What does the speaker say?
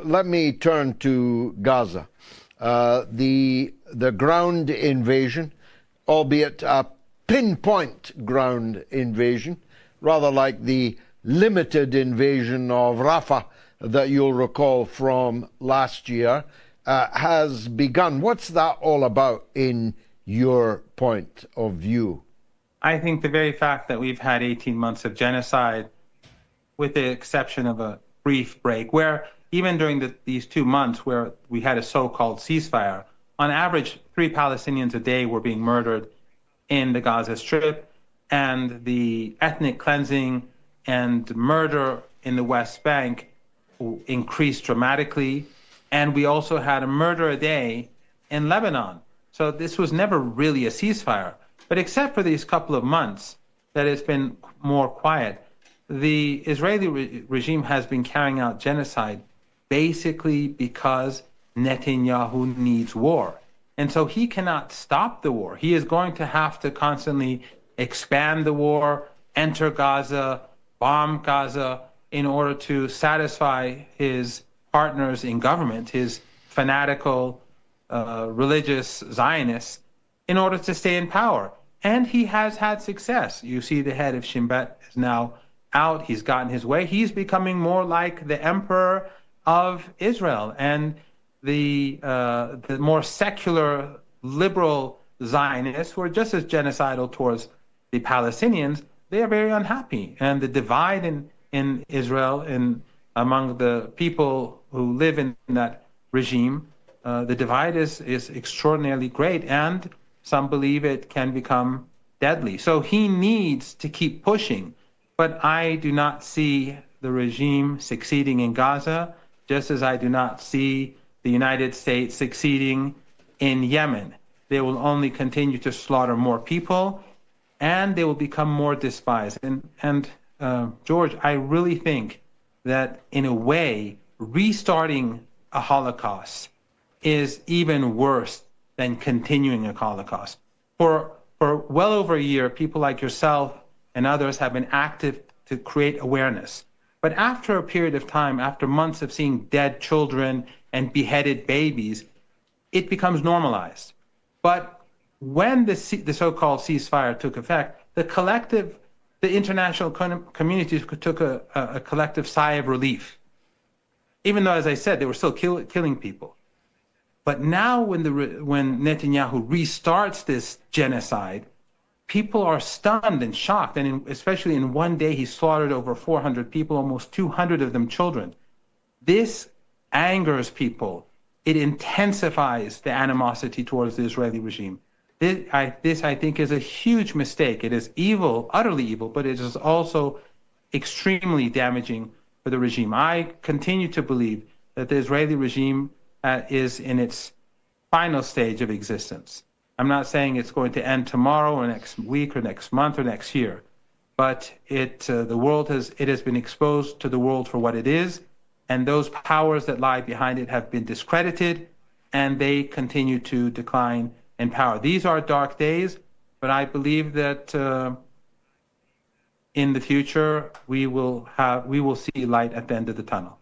let me turn to Gaza. The ground invasion, albeit a pinpoint ground invasion, rather like the limited invasion of Rafah that you'll recall from last year, has begun. What's that all about in your point of view? I think the very fact that we've had 18 months of genocide, with the exception of a brief break, where even during these 2 months where we had a so-called ceasefire, on average, 3 Palestinians a day were being murdered in the Gaza Strip, and the ethnic cleansing and murder in the West Bank increased dramatically. And we also had a murder a day in Lebanon. So this was never really a ceasefire. But except for these couple of months that it's been more quiet, the Israeli regime has been carrying out genocide basically because Netanyahu needs war. And so he cannot stop the war. He is going to have to constantly expand the war, enter Gaza, bomb Gaza, in order to satisfy his partners in government, his fanatical religious Zionists, in order to stay in power. And he has had success. You see the head of Shin Bet is now out. He's gotten his way. He's becoming more like the emperor of Israel. And the more secular, liberal Zionists, who are just as genocidal towards the Palestinians, they are very unhappy. And the divide in Israel and among the people who live in that regime, the divide is extraordinarily great, and some believe it can become deadly. So he needs to keep pushing. But I do not see the regime succeeding in Gaza, just as I do not see the United States succeeding in Yemen. They will only continue to slaughter more people, and they will become more despised. And George, I really think that in a way, restarting a Holocaust is even worse than continuing a Holocaust. For well over a year, people like yourself and others have been active to create awareness. But after a period of time, after months of seeing dead children and beheaded babies, it becomes normalized. But when the so-called ceasefire took effect, the international community took a collective sigh of relief. Even though, as I said, they were still killing people. But now when Netanyahu restarts this genocide, people are stunned and shocked. And especially in one day, he slaughtered over 400 people, almost 200 of them children. This angers people. It intensifies the animosity towards the Israeli regime. This, I think, is a huge mistake. It is evil, utterly evil, but it is also extremely damaging for the regime. I continue to believe that the Israeli regime is in its final stage of existence. I'm not saying it's going to end tomorrow or next week or next month or next year, but it has been exposed to the world for what it is, and those powers that lie behind it have been discredited, and they continue to decline in power. These are dark days, but I believe that in the future we will see light at the end of the tunnel.